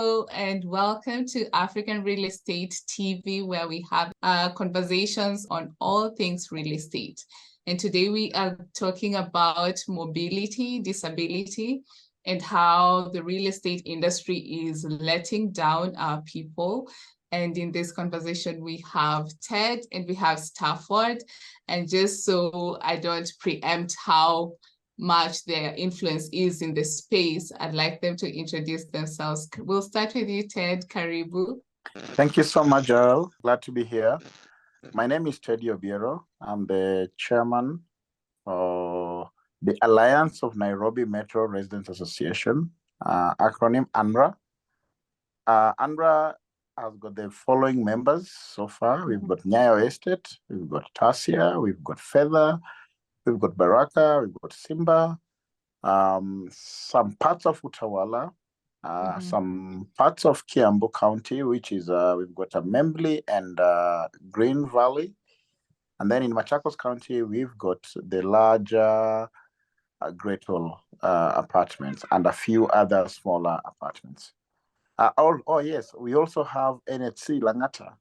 Hello and welcome to African Real Estate TV, where we have conversations on all things real estate. And today we are talking about mobility, disability, and how the real estate industry is letting down our people. And in this conversation, we have Ted and we have Staford. And just so I don't preempt how much their influence is in the space, I'd like them to introduce themselves. We'll start with you, Ted. Karibu. Thank you so much, Earl. Glad to be here. My name is Teddy Obiero. I'm the chairman of the Alliance of Nairobi Metro Residents Association, acronym ANRA. ANRA has got the following members so far. We've got Nyayo Estate, we've got Tasia, we've got Feather, we've got Baraka, we've got Simba, some parts of Utawala, some parts of Kiambu County, which is, we've got a Membli and Green Valley. And then in Machakos County, we've got the larger Great Hall apartments and a few other smaller apartments. Yes, we also have NHC Langata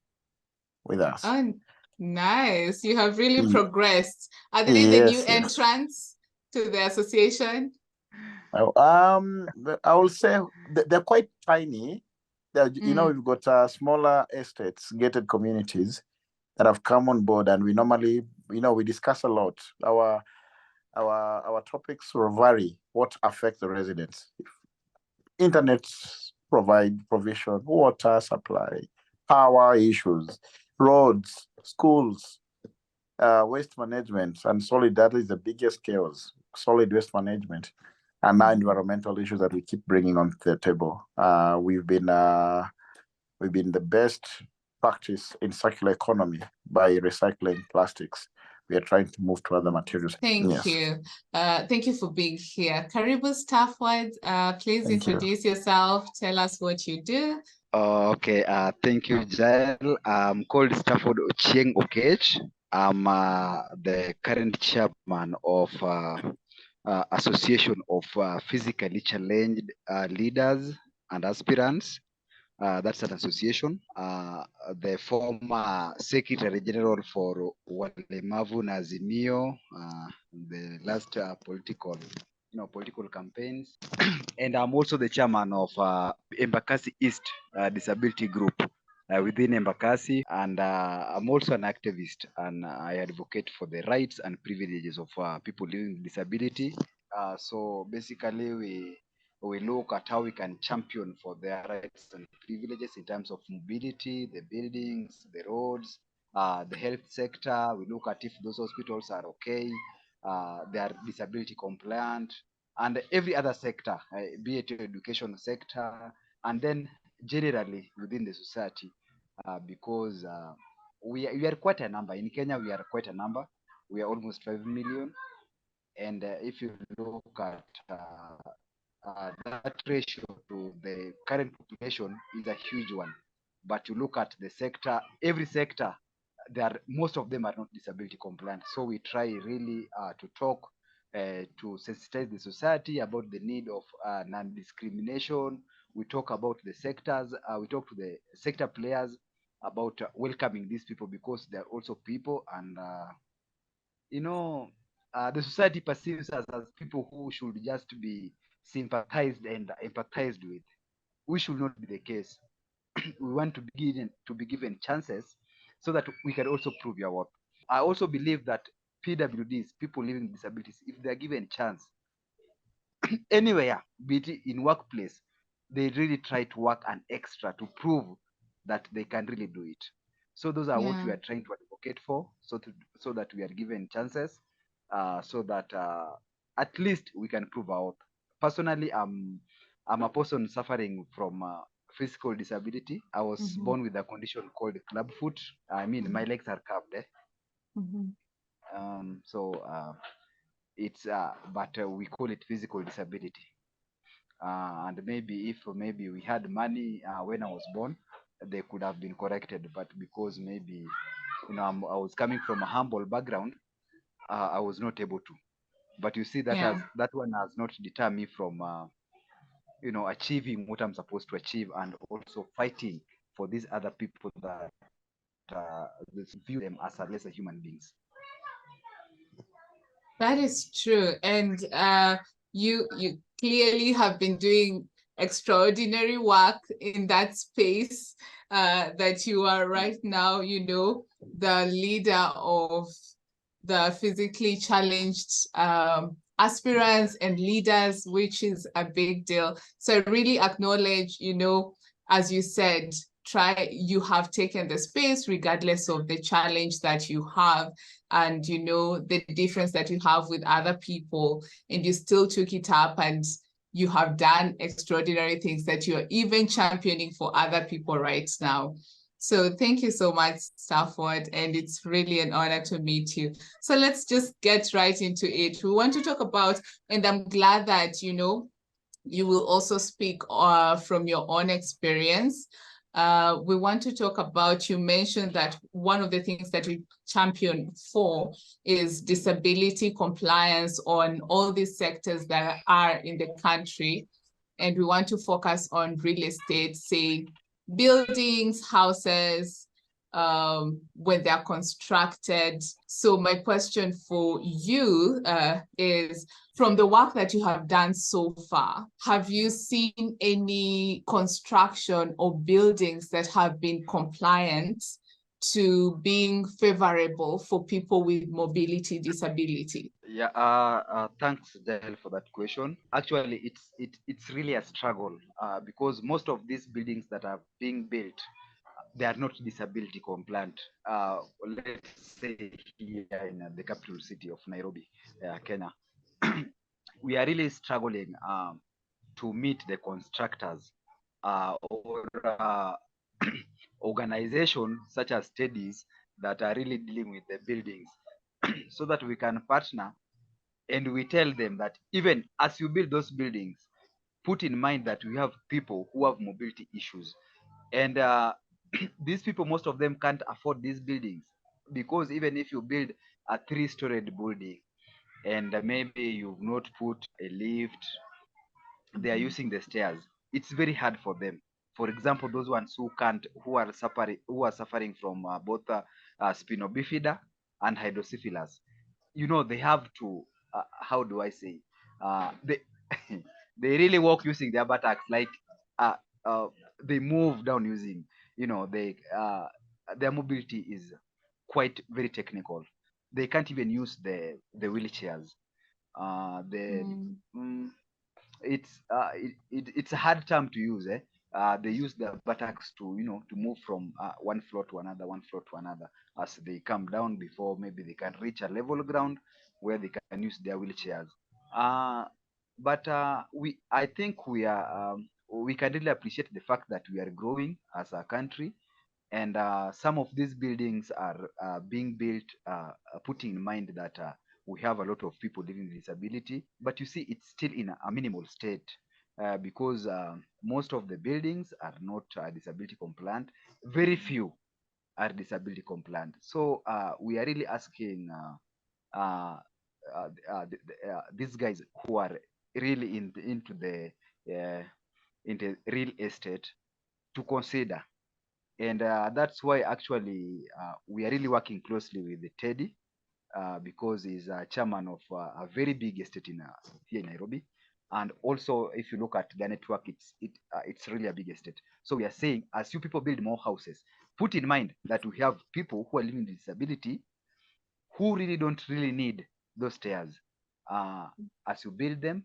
with us. Oh, nice. You have really progressed. Are they the new entrants to the association? I will say they're quite tiny. You know, we've got smaller estates, gated communities that have come on board, and we normally, we discuss a lot. Our topics will vary. What affects the residents? Internet provision, water supply, power issues, roads, schools, waste management, and solidarity is the biggest chaos. Solid waste management. And now environmental issues that we keep bringing on the table. We've been the best practice in circular economy by recycling plastics. We are trying to move to other materials. Thank you. Thank you for being here. Karibu Staford, please introduce yourself. Tell us what you do. Okay, thank you, Jael. I'm called Staford Ochieng. I'm the current chairman of Association of Physically Challenged Leaders and Aspirants. That's an association. The former Secretary General for Walemavu na Azimio, the last political campaigns. And I'm also the chairman of Embakasi East Disability Group within Embakasi. And I'm also an activist, and I advocate for the rights and privileges of people living with disability. So basically, we look at how we can champion for their rights and privileges in terms of mobility, the buildings, the roads, the health sector. We look at if those hospitals are okay, they are disability compliant, and every other sector, be it education sector, and then generally within the society, because we are quite a number. In Kenya, we are quite a number. We are almost 5 million. And if you look at that ratio to the current population is a huge one. But you look at the sector, every sector, most of them are not disability compliant. So we try really to talk, to sensitize the society about the need of non-discrimination. We talk about the sectors, we talk to the sector players about welcoming these people, because they're also people, and the society perceives us as people who should just be sympathized and empathized with. We should not be the case. We want to be given chances so that we can also prove your worth. I also believe that PWDs, people living with disabilities, if they're given chance anywhere, be it in workplace, they really try to work an extra to prove that they can really do it. So those are what we are trying to advocate for, so that we are given chances, so that at least we can prove our worth. Personally, I'm a person suffering from physical disability. I was born with a condition called clubfoot. I mean, my legs are curved. It's but we call it physical disability. And maybe if we had money when I was born, they could have been corrected. But because maybe I was coming from a humble background, I was not able to. But you see that that one has not deterred me from achieving what I'm supposed to achieve, and also fighting for these other people that view them as lesser human beings. That is true. And you clearly have been doing extraordinary work in that space that you are right now, the leader of the physically challenged aspirants and leaders, which is a big deal. So I really acknowledge, as you said, you have taken the space regardless of the challenge that you have, and the difference that you have with other people, and you still took it up, and you have done extraordinary things that you're even championing for other people right now. So thank you so much, Staford, and it's really an honor to meet you. So let's just get right into it. We want to talk about, and I'm glad that, you will also speak from your own experience. We want to talk about, you mentioned that one of the things that you champion for is disability compliance on all these sectors that are in the country. And we want to focus on real estate, say buildings, houses, when they're constructed. So my question for you is, from the work that you have done so far, have you seen any construction or buildings that have been compliant to being favorable for people with mobility disability? Yeah, thanks, Jael, for that question. Actually, it's really a struggle because most of these buildings that are being built, they are not disability compliant. Let's say here in the capital city of Nairobi, Kenya, we are really struggling to meet the constructors or organizations such as Teddy's that are really dealing with the buildings so that we can partner, and we tell them that even as you build those buildings, put in mind that we have people who have mobility issues, and these people, most of them can't afford these buildings, because even if you build a 3-storied building and maybe you've not put a lift, they are using the stairs, it's very hard for them. For example, those ones who are suffering from both spina bifida and hydrocephalus, they have to how do I say, they they really walk using their buttocks, like uh, uh, they move down using, their mobility is quite very technical. They can't even use the wheelchairs. The it's a hard term to use. They use the buttocks to move from one floor to another, as they come down before maybe they can reach a level ground where they can use their wheelchairs. But I think we can really appreciate the fact that we are growing as a country, and some of these buildings are being built putting in mind that we have a lot of people living with disability, but you see it's still in a minimal state because most of the buildings are not disability compliant. Very few are disability compliant. So we are really asking these guys who are really into real estate to consider. And that's why actually we are really working closely with Teddy because he's a chairman of a very big estate here in Nairobi. And also, if you look at the network, it's really a big estate. So we are saying, as you people build more houses, put in mind that we have people who are living with disability who really don't really need those stairs. As you build them,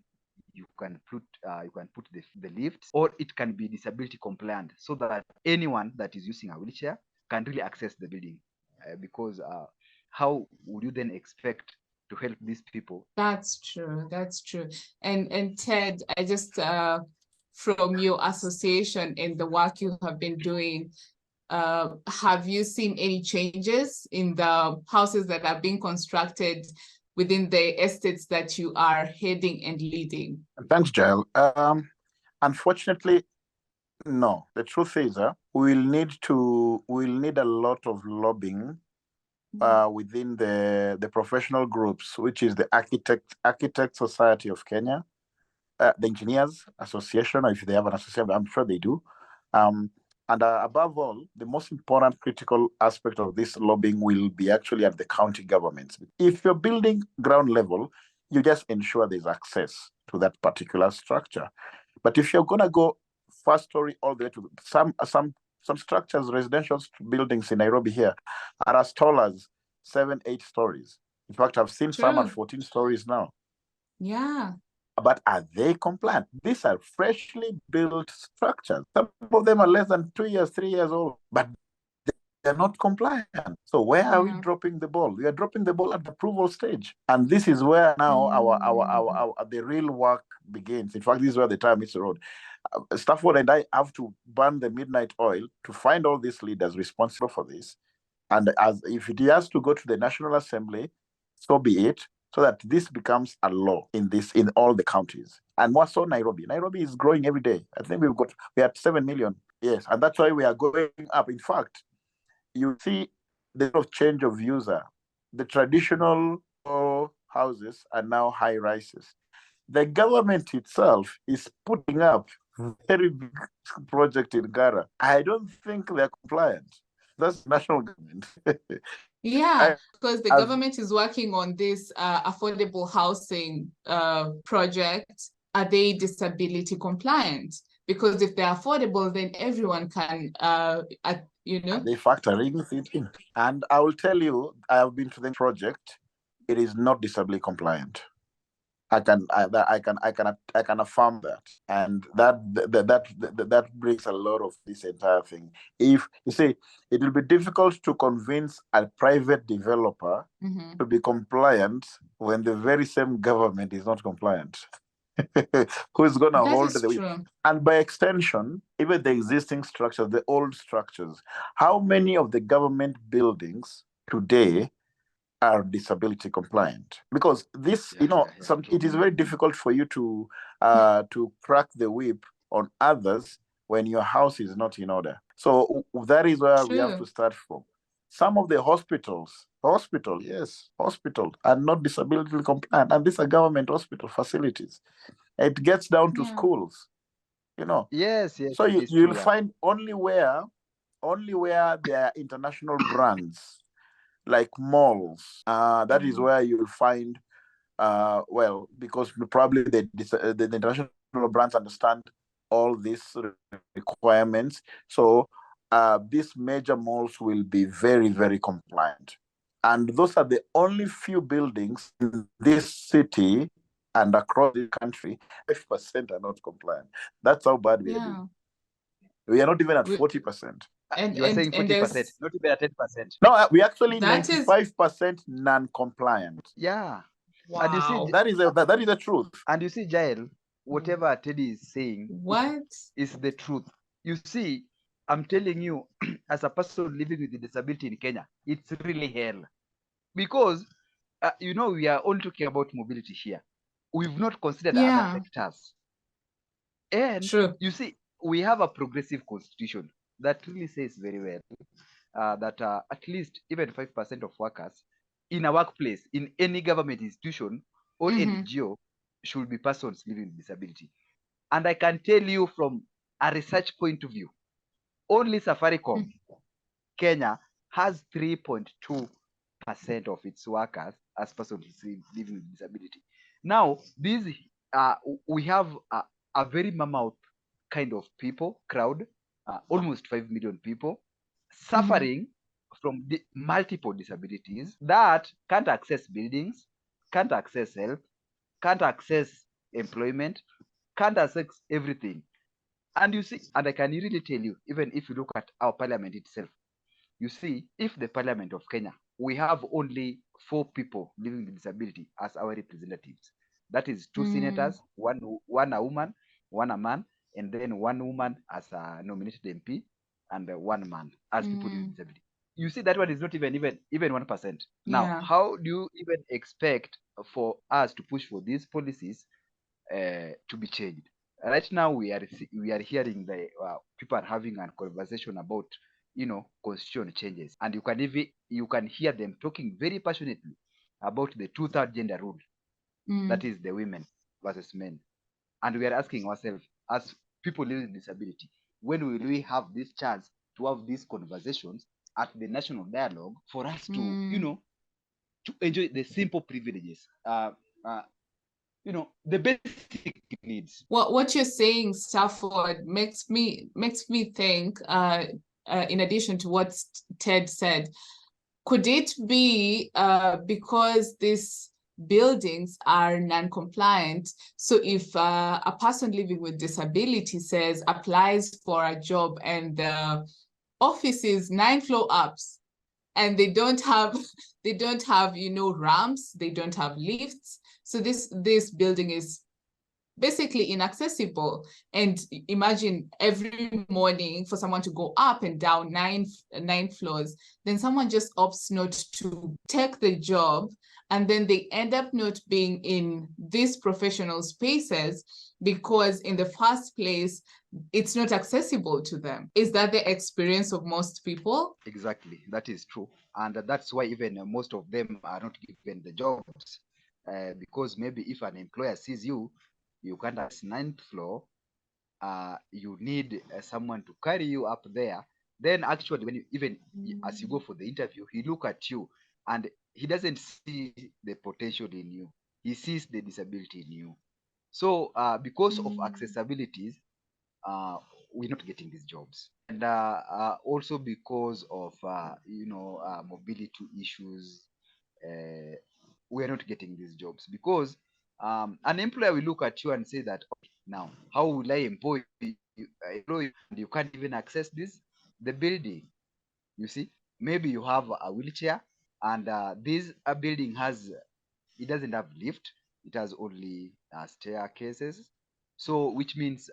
you can put the lifts, or it can be disability compliant, so that anyone that is using a wheelchair can really access the building. Because how would you then expect to help these people? That's true. That's true. And Ted, I just from your association and the work you have been doing, have you seen any changes in the houses that are being constructed within the estates that you are heading and leading? Thanks, Jael. Unfortunately, no. The truth is, we'll need a lot of lobbying within the professional groups, which is the Architect Society of Kenya, the Engineers Association, or if they have an association, I'm sure they do. And above all, the most important critical aspect of this lobbying will be actually at the county governments. If you're building ground level, you just ensure there's access to that particular structure. But if you're going to go first story all the way to some structures, residential buildings in Nairobi here are as tall as 7-8 stories. In fact, I've seen some at 14 stories now. Yeah. But are they compliant? These are freshly built structures. Some of them are less than 2 years, 3 years old, but they're not compliant. So where are we dropping the ball? We are dropping the ball at the approval stage. And this is where now our the real work begins. In fact, this is where the time is the road. Staford and I have to burn the midnight oil to find all these leaders responsible for this. And as if it has to go to the National Assembly, so be it, so that this becomes a law in all the counties. And more so Nairobi. Nairobi is growing every day. I think we are 7 million. Yes, and that's why we are going up. In fact, you see the change of user. The traditional houses are now high rises. The government itself is putting up a very big project in Gara. I don't think they're compliant. That's national government. Yeah, because the government is working on this affordable housing project. Are they disability compliant? Because if they're affordable, then everyone can, They factor it in. And I will tell you, I have been to the project. It is not disability compliant. I can affirm that, and that brings a lot of this entire thing. If you see, it will be difficult to convince a private developer to be compliant when the very same government is not compliant. Who's going to hold the weight? And by extension, even the existing structures, the old structures, how many of the government buildings today are disability compliant? Because this, it is very difficult for you to crack the whip on others when your house is not in order. So that is where we have to start from. Some of the hospitals are not disability compliant, and these are government hospital facilities. It gets down to schools, Yes. So you'll find only where there are international brands, like malls, that is where you'll find, because probably the international brands understand all these requirements. So these major malls will be very, very compliant. And those are the only few buildings in this city and across the country, 5% are not compliant. That's how bad we are doing. We are not even at 40%. You are saying 40%, not even at 10%. No, we actually 95% non-compliant. Yeah. Wow. And you see, that is the truth. And you see, Jael, whatever Teddy is saying is the truth. You see, I'm telling you, as a person living with a disability in Kenya, it's really hell. Because, we are only talking about mobility here. We've not considered other sectors. And you see, we have a progressive constitution that really says very well that at least even 5% of workers in a workplace, in any government institution or NGO, should be persons living with disability. And I can tell you from a research point of view, only Safaricom, Kenya, has 3.2% of its workers as persons living with disability. Now, we have a very mammoth kind of crowd, almost 5 million people, suffering from multiple disabilities that can't access buildings, can't access health, can't access employment, can't access everything. And you see, and I can really tell you, even if you look at our parliament itself, you see, if the parliament of Kenya, we have only 4 people living with disability as our representatives. That is 2 senators, one a woman, one a man, and then 1 woman as a nominated MP, and 1 man as people with disability. You see, that one is not even 1%. Now, how do you even expect for us to push for these policies to be changed? Right now, we are hearing the people are having a conversation about constitution changes, and you can hear them talking very passionately about the 2/3 gender rule. That is the women versus men. And we are asking ourselves, as people living with disability, when will we have this chance to have these conversations at the national dialogue for us to, to enjoy the simple privileges, the basic needs. What you're saying, Stafford, makes me think, in addition to what Ted said, could it be because these buildings are non-compliant? So if a person living with disability applies for a job and the office is 9 floor ups, and they don't have ramps, they don't have lifts, so this building is basically inaccessible. And imagine every morning for someone to go up and down nine floors, then someone just opts not to take the job, and then they end up not being in these professional spaces because in the first place it's not accessible to them. Is that the experience of most people? Exactly, that is true. And that's why even most of them are not given the jobs, because maybe if an employer sees you can't access 9th floor, you need someone to carry you up there. Then actually, when as you go for the interview, he look at you and he doesn't see the potential in you. He sees the disability in you. So because of accessibilities, we're not getting these jobs. And also because of mobility issues, we're not getting these jobs, because an employer will look at you and say that, okay, now how will I employ you, and you can't even access the building. You see, maybe you have a wheelchair, and this building it doesn't have lift, it has only staircases. So which means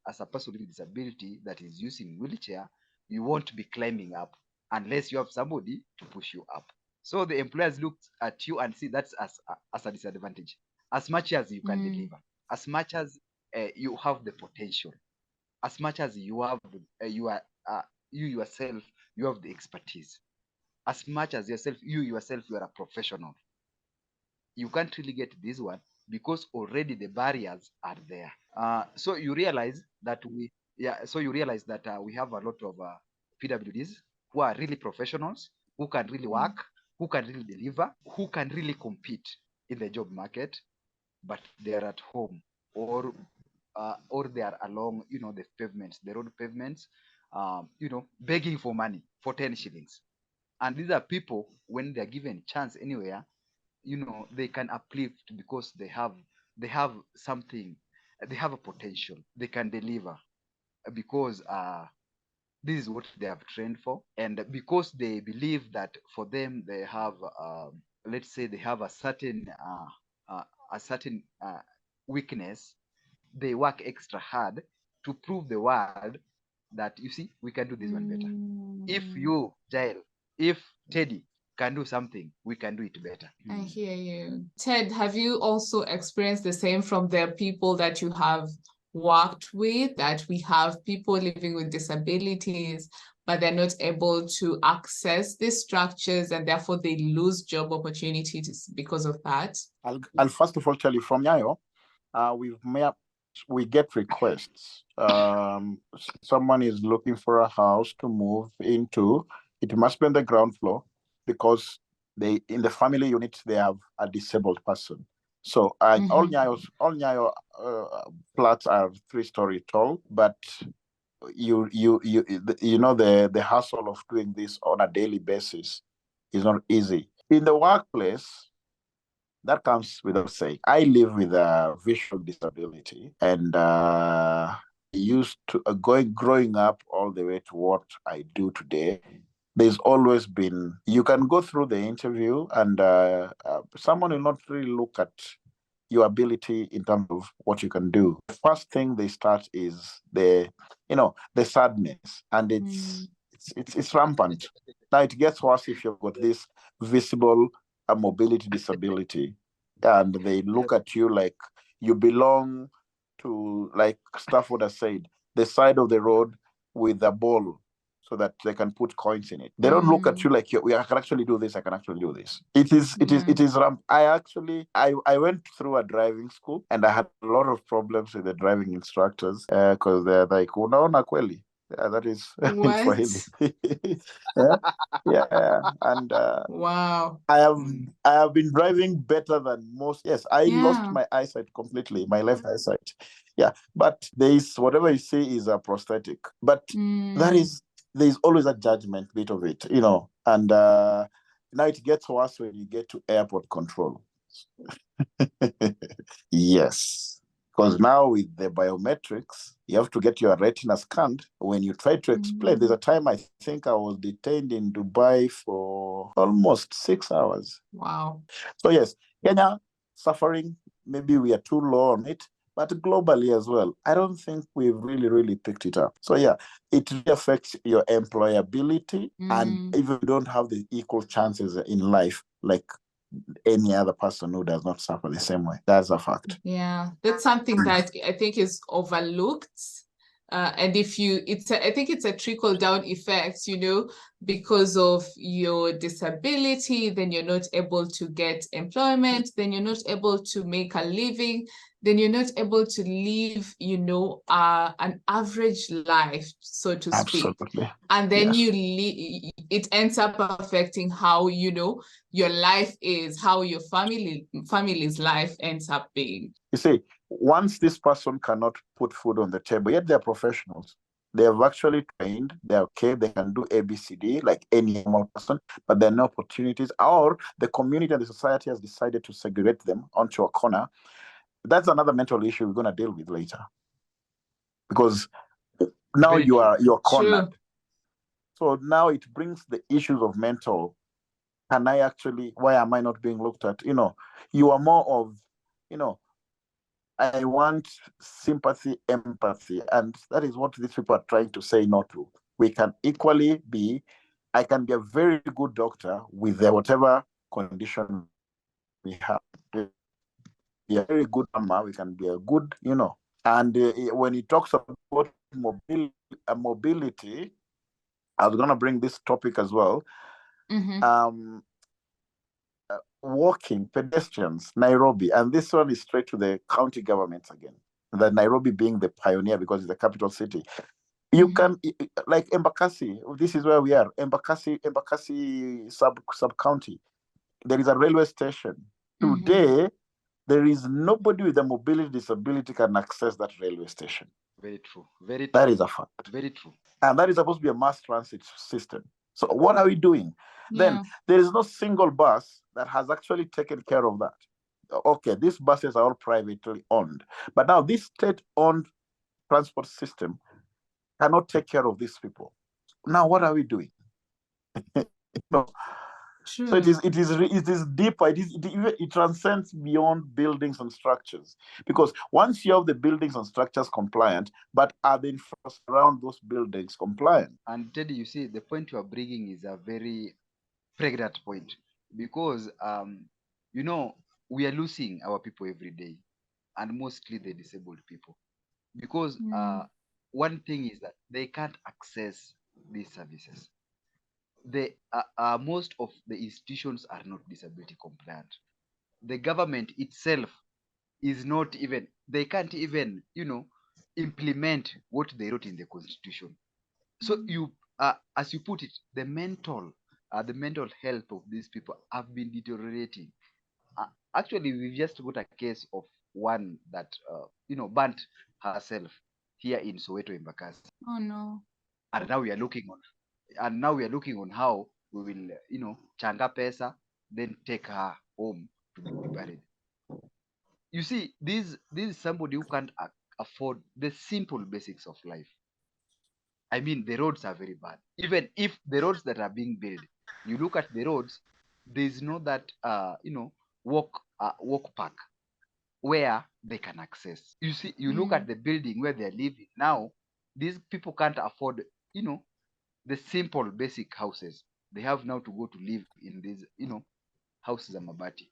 as a person with disability that is using wheelchair, you won't be climbing up unless you have somebody to push you up. So the employers look at you and see that's as a disadvantage. As much as you can deliver, as much as you have the potential, as much as you have you yourself, you have the expertise, as much as you yourself you are a professional, you can't really get this one because already the barriers are there. So you realize that we have a lot of PWDs who are really professionals, who can really work, who can really deliver, who can really compete in the job market, but they are at home, or they are along the pavements, the road pavements, begging for money for 10 shillings. And these are people, when they're given chance anywhere, they can uplift because they have something, they have a potential, they can deliver, because this is what they have trained for, and because they believe that for them they have let's say they have a certain weakness, they work extra hard to prove the world that, you see, we can do this one better. If you, Jael, if Teddy can do something, we can do it better. I hear you. Ted, have you also experienced the same from the people that you have worked with, that we have people living with disabilities, but they're not able to access these structures and therefore they lose job opportunities because of that? I'll first of all tell you from Nyayo, we get requests. Someone is looking for a house to move into. It must be on the ground floor because in the family unit they have a disabled person. So all Nyayo flats are 3-story tall, but you know the hassle of doing this on a daily basis is not easy. In the workplace, that comes without saying. I live with a visual disability, and used to growing up all the way to what I do today. There's always been, you can go through the interview and someone will not really look at your ability in terms of what you can do. The first thing they start is the sadness, and it's rampant. Now it gets worse if you've got this visible mobility disability, and they look at you like you belong to, like Stafford has said, the side of the road with a ball so that they can put coins in it. They don't look at you like I can actually do this. I can actually do this. It is. I went through a driving school and I had a lot of problems with the driving instructors because they're like, unaona kweli. Yeah, that is in Swahili. yeah, and wow. I have been driving better than most. Yes, I lost my eyesight completely, my left eyesight. Yeah, but whatever you see is a prosthetic. But there's always a judgment bit of it, and now it gets worse when you get to airport control. Yes. Because now with the biometrics, you have to get your retina scanned. When you try to explain, there's a time I think I was detained in Dubai for almost 6 hours. Wow. So yes, Kenya suffering, maybe we are too low on it, but globally as well, I don't think we've really picked it up. So yeah, it really affects your employability, and if you don't have the equal chances in life, like any other person who does not suffer the same way. That's a fact. Yeah, that's something that I think is overlooked. And I think it's a trickle down effect, because of your disability, then you're not able to get employment, then you're not able to make a living, then you're not able to live, an average life, so to speak. Absolutely. And then it ends up affecting how, your life is, how your family's life ends up being. You see, once this person cannot put food on the table, yet they're professionals. They have actually trained, they're okay, they can do ABCD like any normal person, but there are no opportunities, or the community and the society has decided to segregate them onto a corner. That's another mental issue we're going to deal with later. Because now you're cornered. True. So now it brings the issues of mental. Why am I not being looked at? You are more of, I want sympathy, empathy. And that is what these people are trying to say no to. We can equally I can be a very good doctor with whatever condition we have. Be a very good mama, we can be a good, And when he talks about mobility, I was going to bring this topic as well. Walking, pedestrians, Nairobi, and this one is straight to the county governments again. The Nairobi being the pioneer because it's the capital city. You can, like Embakasi, this is where we are, Embakasi sub-county. There is a railway station. Today, there is nobody with a mobility disability can access that railway station. Very true. Very true. That is a fact. Very true. And that is supposed to be a mass transit system. So what are we doing? Then there is no single bus that has actually taken care of that. Okay, these buses are all privately owned. But now this state-owned transport system cannot take care of these people. Now what are we doing? True. So it is deeper. It transcends beyond buildings and structures, because once you have the buildings and structures compliant, but are the infrastructure around those buildings compliant? And Teddy, you see, the point you are bringing is a very pregnant point, because we are losing our people every day, and mostly the disabled people, because one thing is that they can't access these services. Most of the institutions are not disability compliant. The government itself is not even, they can't even, implement what they wrote in the constitution. So as you put it, the mental health of these people have been deteriorating. Actually, we've just got a case of one that burnt herself here in Soweto, Embakasi. Oh no. And now we are looking on how we will, changa pesa, then take her home to be buried. You see, this is somebody who can't afford the simple basics of life. I mean, the roads are very bad. Even if the roads that are being built, you look at the roads, there's no that walk park where they can access. You see, you look at the building where they're living now. These people can't afford, the simple basic houses. They have now to go to live in these, houses of mabati.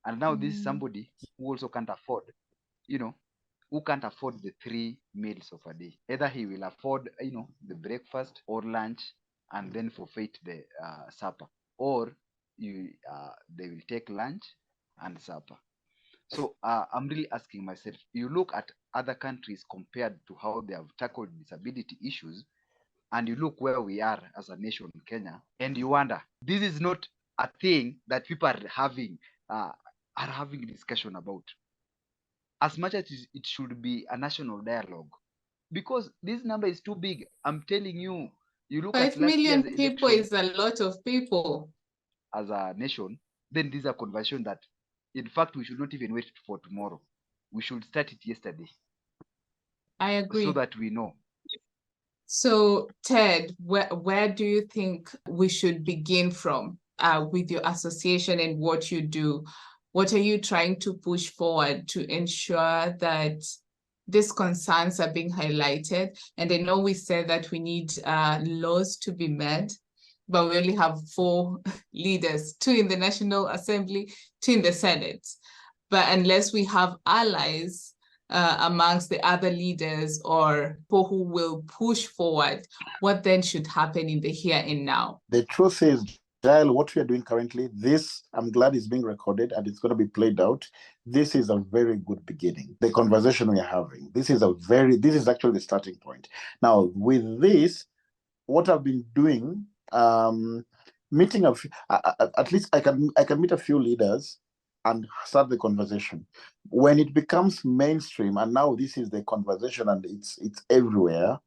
And now this is somebody who also can't afford, who can't afford the 3 meals of a day. Either he will afford, the breakfast or lunch, and then forfeit the supper, or they will take lunch and supper. So I'm really asking myself, you look at other countries compared to how they have tackled disability issues, and you look where we are as a nation in Kenya, and you wonder, this is not a thing that people are having discussion about. As much as it should be a national dialogue, because this number is too big. I'm telling you, you look at 5 last million year's people election is a lot of people. as a nation, then this is a conversation that, in fact, we should not even wait for tomorrow. We should start it yesterday. I agree. So that we know. So, Ted, where do you think we should begin from with your association and what you do? What are you trying to push forward to ensure that these concerns are being highlighted? And I know we said that we need laws to be made, but we only have 4 leaders, 2 in the National Assembly, 2 in the Senate. But unless we have allies amongst the other leaders or people who will push forward, what then should happen in the here and now? The truth is, Jael, what we are doing currently, this, I'm glad is being recorded and it's going to be played out. This is a very good beginning. The conversation we are having, this is actually the starting point. Now, with this, what I've been doing, meeting at least I can meet a few leaders and start the conversation. When it becomes mainstream, and now this is the conversation and it's everywhere,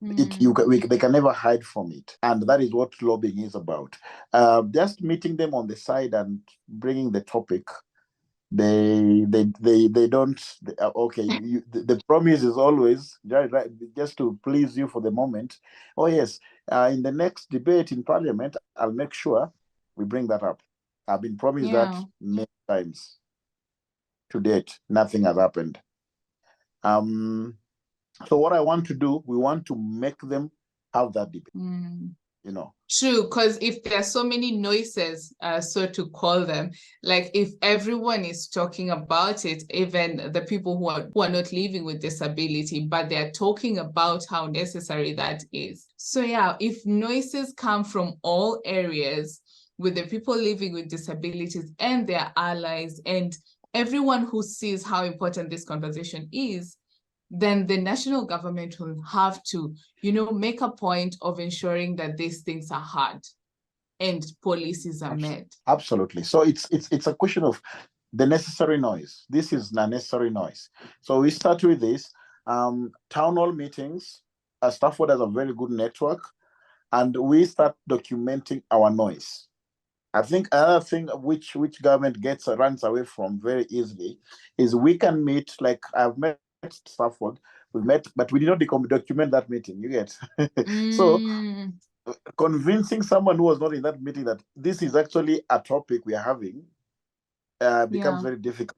they can never hide from it, and that is what lobbying is about. Just meeting them on the side and bringing the topic, they don't. Okay, the promise is always right, just to please you for the moment. Oh yes, in the next debate in Parliament, I'll make sure we bring that up. I've been promised that many times. To date, nothing has happened. So what I want to do, we want to make them have that debate. True, because if there are so many noises, so to call them, like if everyone is talking about it, even the people who are not living with disability, but they're talking about how necessary that is. So yeah, if noises come from all areas with the people living with disabilities and their allies and everyone who sees how important this conversation is, then the national government will have to, make a point of ensuring that these things are heard and policies are made. Absolutely. So it's a question of the necessary noise. This is the necessary noise. So we start with this. Town hall meetings. Staford has a very good network, and we start documenting our noise. I think another thing which government runs away from very easily is we can meet, like I've met Staford, we met, but we did not document that meeting, you get. So convincing someone who was not in that meeting that this is actually a topic we are having becomes very difficult.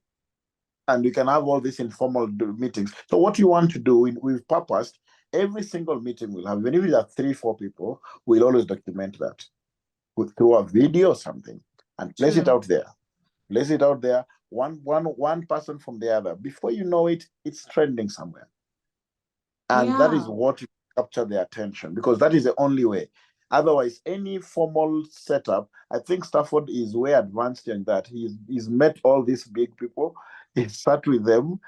And we can have all these informal meetings. So what you want to do, we've purposed, every single meeting we'll have, even if there are 3-4 people, we'll always document that through a video or something and place it out there. Place it out there, one person from the other. Before you know it, it's trending somewhere. And that is what you capture their attention, because that is the only way. Otherwise, any formal setup, I think Staford is way advanced in that. He's met all these big people. He sat with them.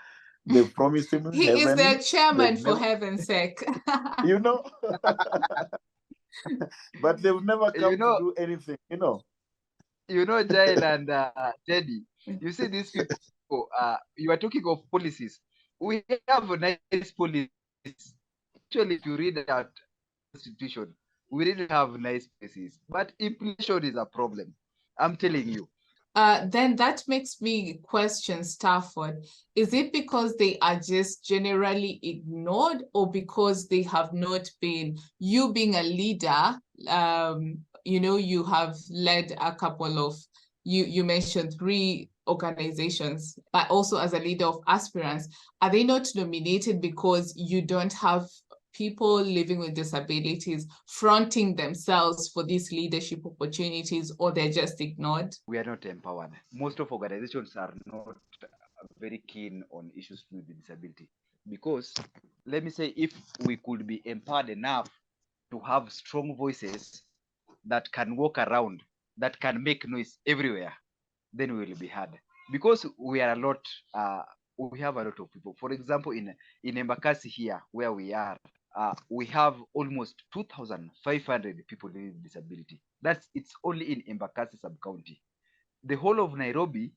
They've promised him he heaven. Is their chairman, for heaven's sake. But they've never come to do anything, Jael and Teddy, you see these people, you are talking of policies. We have a nice policies. Actually, if you read that constitution, we really have nice policies, but implementation is a problem. I'm telling you. Then that makes me question Staford. Is it because they are just generally ignored, or because they have not been, you being a leader, you have led a couple of, you mentioned 3 organizations, but also as a leader of Aspirants, are they not nominated because you don't have people living with disabilities fronting themselves for these leadership opportunities, or they're just ignored? We are not empowered. Most of organizations are not very keen on issues with disability, because let me say, if we could be empowered enough to have strong voices that can walk around, that can make noise everywhere, then we will be heard. Because we are a lot, we have a lot of people. For example, in Embakasi here, where we are, we have almost 2,500 people with disability. It's only in Embakasi sub-county. The whole of Nairobi,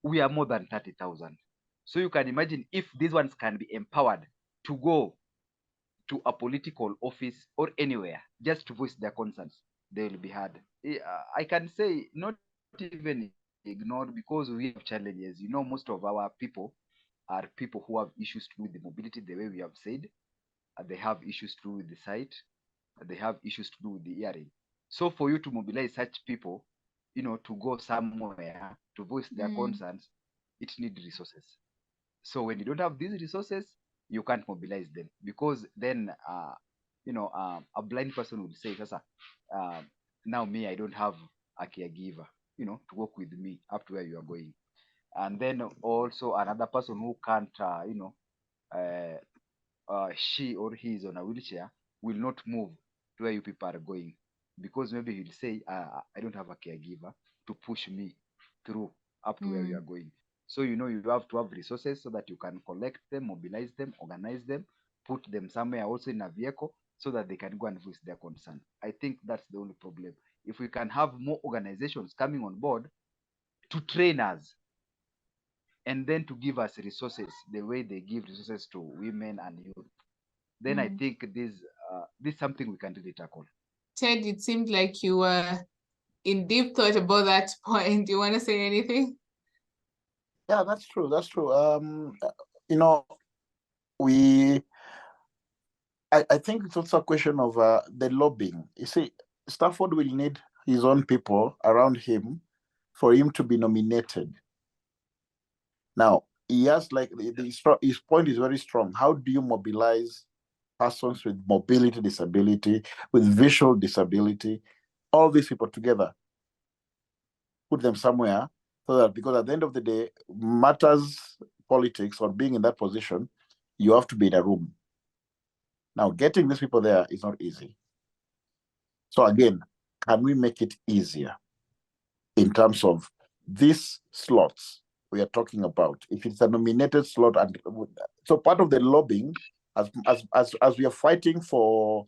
we are more than 30,000. So you can imagine, if these ones can be empowered to go to a political office or anywhere just to voice their concerns, they will be heard. I can say not even ignored, because we have challenges. Most of our people are people who have issues to do with the mobility, the way we have said. They have issues to do with the sight. They have issues to do with the hearing. So for you to mobilize such people, to go somewhere to voice their concerns, it needs resources. So when you don't have these resources, you can't mobilize them, because then a blind person would say, Sasa, now me, I don't have a caregiver, to work with me up to where you are going. And then also another person who can't, she or he is on a wheelchair, will not move to where you people are going, because maybe he'll say, I don't have a caregiver to push me through up to where we are going. So you have to have resources so that you can collect them, mobilize them, organize them, put them somewhere also in a vehicle, so that they can go and voice their concern. I think that's the only problem. If we can have more organizations coming on board to train us, and then to give us resources the way they give resources to women and youth, then I think this is something we can really tackle. Ted, it seemed like you were in deep thought about that point. Do you want to say anything? Yeah, that's true. That's true. You know, I think it's also a question of the lobbying. You see, Stafford will need his own people around him for him to be nominated. Now, he has his point is very strong. How do you mobilize persons with mobility disability, with visual disability, all these people together, put them somewhere, so that, because at the end of the day, matters politics or being in that position, you have to be in a room. Now, getting these people there is not easy. So again, can we make it easier in terms of these slots we are talking about? If it's a nominated slot, and so part of the lobbying, as we are fighting for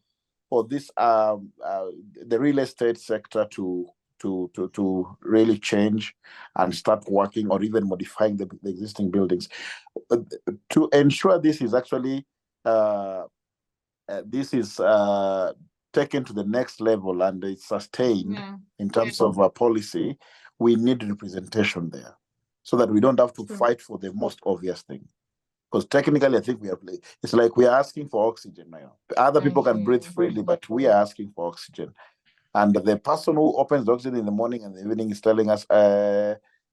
this the real estate sector to really change and start working or even modifying the existing buildings, to ensure this is actually taken to the next level and it's sustained in terms of policy, we need representation there, so that we don't have to fight for the most obvious thing. Because technically, I think it's like we are asking for oxygen now. Other people can breathe freely, but we are asking for oxygen. And the person who opens the oxygen in the morning and the evening is telling us,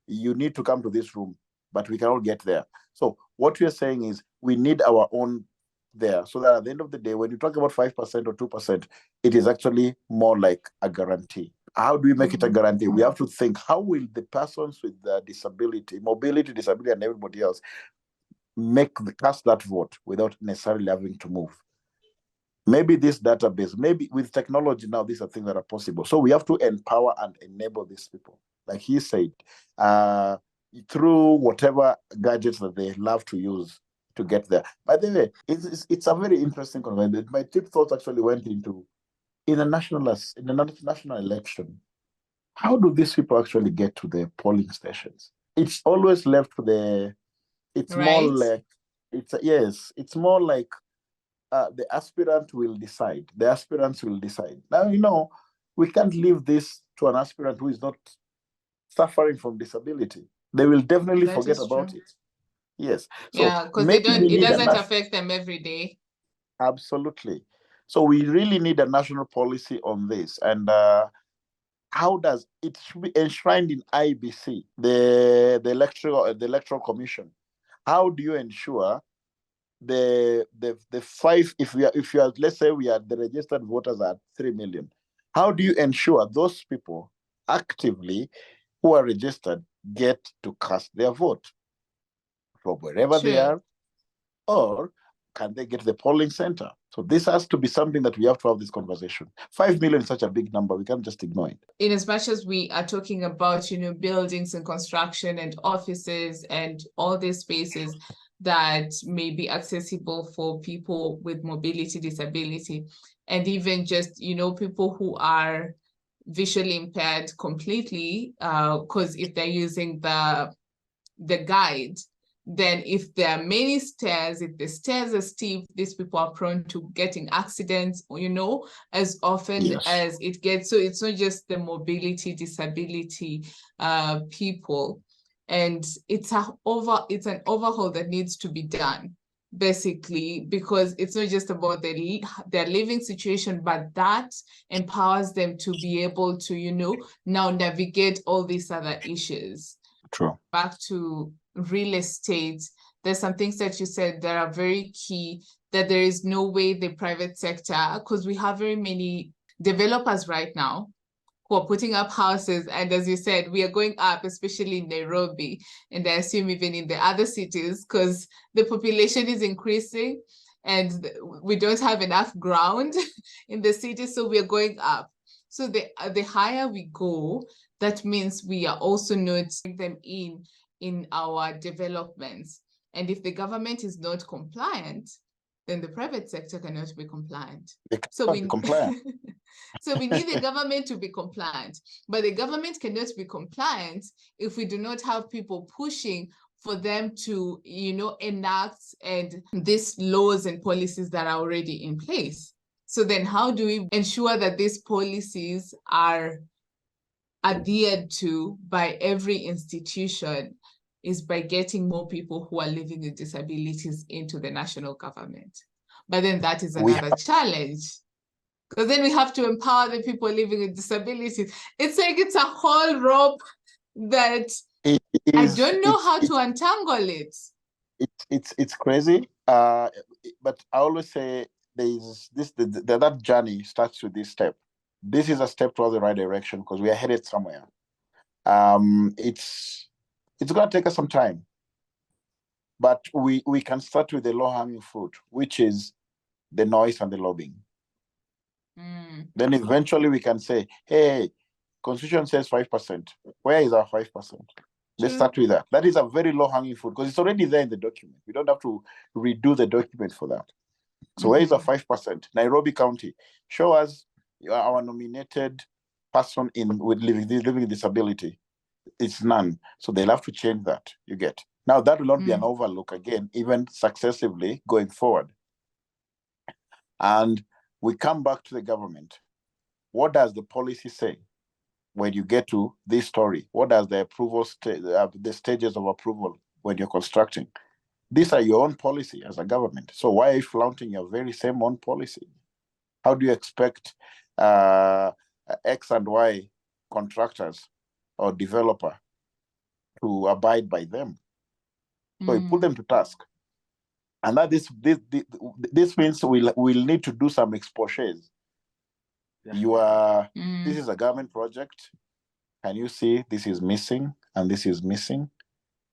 you need to come to this room, but we cannot get there. So what we are saying is we need our own there, so that at the end of the day, when you talk about 5% or 2%, it is actually more like a guarantee. How do we make it a guarantee? We have to think, how will the persons with disability, mobility, disability, and everybody else cast that vote without necessarily having to move? Maybe this database, maybe with technology now, these are things that are possible. So we have to empower and enable these people, like he said, through whatever gadgets that they love to use to get there. By the way, it's a very interesting conversation. My tip thoughts actually went into in the national election. How do these people actually get to the polling stations? It's always left to the. It's more like it's more like the aspirant will decide. The aspirants will decide. Now, we can't leave this to an aspirant who is not suffering from disability. They will definitely forget about it. Yes. So because it doesn't affect them every day. Absolutely. So we really need a national policy on this. And how does it should be enshrined in IBC, the electoral commission? How do you ensure the five, if you are, let's say we are, the registered voters are 3 million, how do you ensure those people actively who are registered get to cast their vote? from wherever they are, or can they get to the polling center? So this has to be something that we have to have this conversation. 5 million is such a big number. We can't just ignore it. In as much as we are talking about, buildings and construction and offices and all these spaces that may be accessible for people with mobility disability, and even just, people who are visually impaired completely, because if they're using the guide, then if there are many stairs, if the stairs are steep, these people are prone to getting accidents, as often as it gets. So it's not just the mobility disability people. And it's an overhaul that needs to be done, basically, because it's not just about their living situation, but that empowers them to be able to, now navigate all these other issues. True. Back to real estate, there's some things that you said that are very key, that there is no way the private sector, because we have very many developers right now who are putting up houses, and as you said, we are going up, especially in Nairobi, and I assume even in the other cities, because the population is increasing and we don't have enough ground in the city, so we are going up. So the higher we go, that means we are also not putting them in our developments. And if the government is not compliant, then the private sector cannot be compliant. So we need the government to be compliant, but the government cannot be compliant if we do not have people pushing for them to, enact and these laws and policies that are already in place. So then how do we ensure that these policies are adhered to by every institution? Is by getting more people who are living with disabilities into the national government. But then that is another challenge, because then we have to empower the people living with disabilities. It's like it's a whole rope that I don't know how to untangle it. It's crazy, but I always say there's that journey starts with this step. This is a step towards the right direction because we are headed somewhere. It's going to take us some time, but we can start with the low-hanging fruit, which is the noise and the lobbying. Then eventually we can say, hey, Constitution says 5%. Where is our 5%? Let's start with that. That is a very low-hanging fruit because it's already there in the document. We don't have to redo the document for that. So where is our 5%? Nairobi County, show us our nominated person with living disability. It's none. So they'll have to change that, you get. Now, that will not be an overlook again, even successively going forward. And we come back to the government. What does the policy say when you get to this story? What does the approval, the stages of approval when you're constructing? These are your own policy as a government. So why are you flaunting your very same own policy? How do you expect X and Y contractors or developer to abide by them? So you put them to task. And that this means we'll need to do some exposés. This is a government project. Can you see this is missing and this is missing?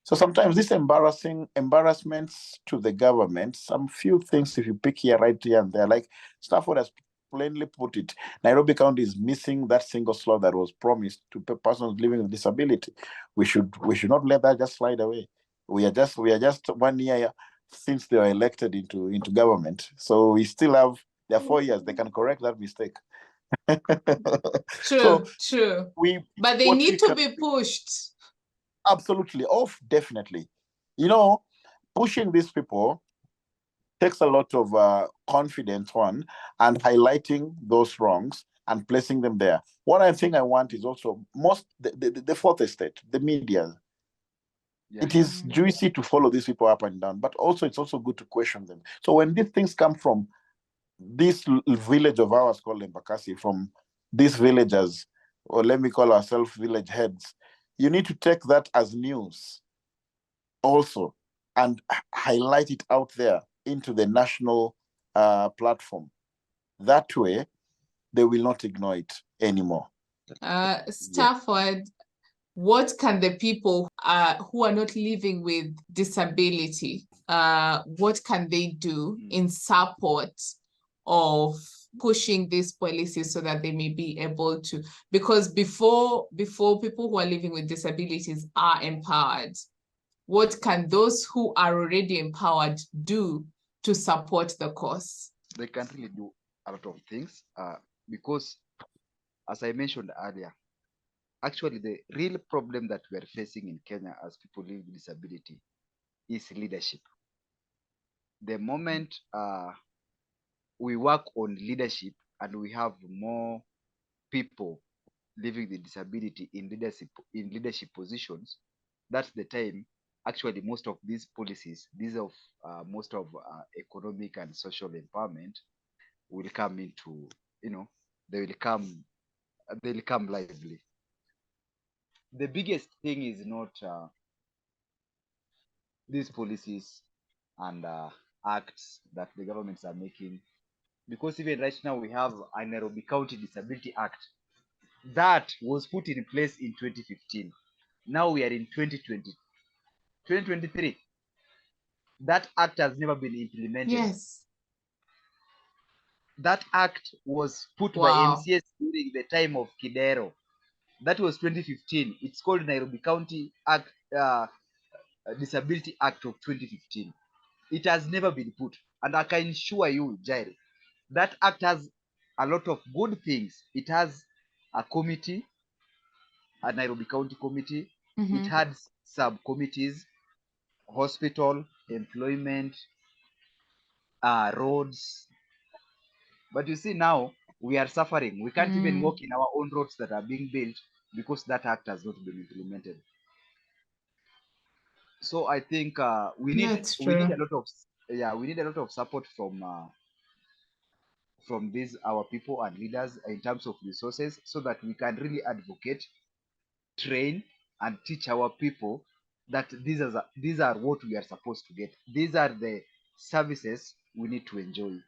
So sometimes these embarrassments to the government, some few things, if you pick here, right here and there, like Staford has plainly put it, Nairobi County is missing that single slot that was promised to persons living with disability. We should not let that just slide away. We are just 1 year since they were elected into government. So we still have their 4 years. They can correct that mistake. True. But they need to be pushed. Absolutely. Definitely. Pushing these people takes a lot of confidence and highlighting those wrongs and placing them there. What I think I want is also the fourth estate, the media. Yeah. It is juicy to follow these people up and down, but also it's also good to question them. So when these things come from this village of ours called Embakasi, from these villagers, or let me call ourselves village heads, you need to take that as news also and highlight it out there into the national platform. That way, they will not ignore it anymore. Staford, what can the people who are not living with disability, what can they do in support of pushing these policies so that they may be able to, because before people who are living with disabilities are empowered, what can those who are already empowered do to support the cause? They can't really do a lot of things because, as I mentioned earlier, actually the real problem that we are facing in Kenya as people living with disability is leadership. The moment we work on leadership and we have more people living with disability in leadership positions, that's the time actually most of these policies, most of economic and social empowerment will come into, they'll come lively. The biggest thing is not these policies and acts that the governments are making, because even right now we have a Nairobi County Disability Act that was put in place in 2015. Now we are in 2023. That act has never been implemented. Yes. That act was put by Wow. MCS during the time of Kidero. That was 2015. It's called Nairobi County Act, Disability Act of 2015. It has never been put. And I can assure you, Jairi, that act has a lot of good things. It has a committee, a Nairobi County committee. It had subcommittees, hospital, employment, roads. But you see now, we are suffering. We can't even walk in our own roads that are being built because that act has not been implemented. So I think we need a lot of support from these our people and leaders in terms of resources, so that we can really advocate, train, and teach our people that these are what we are supposed to get. These are the services we need to enjoy.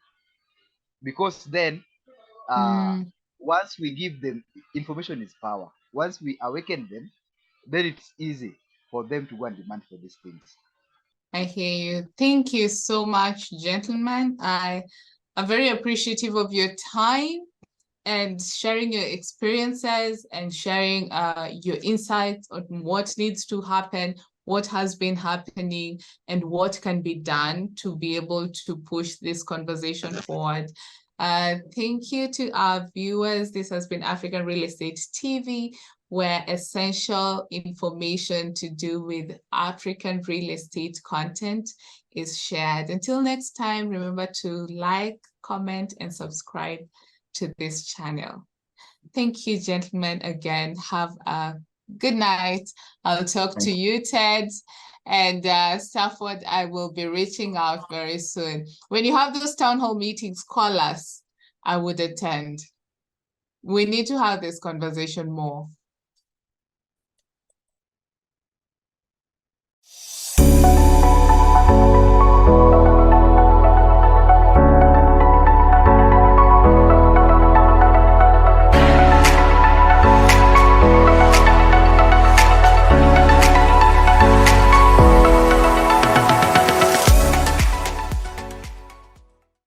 Because then once we give them, information is power. Once we awaken them, then it's easy for them to go and demand for these things. I hear you. Thank you so much, gentlemen. I am very appreciative of your time and sharing your experiences and sharing your insights on what needs to happen, what has been happening, and what can be done to be able to push this conversation forward. Thank you to our viewers. This has been African Real Estate TV, where essential information to do with African real estate content is shared. Until next time, remember to like, comment, and subscribe to this channel. Thank you, gentlemen, again. Have a good night. I'll talk to you, Ted. And Staford, I will be reaching out very soon. When you have those town hall meetings, call us. I would attend. We need to have this conversation more.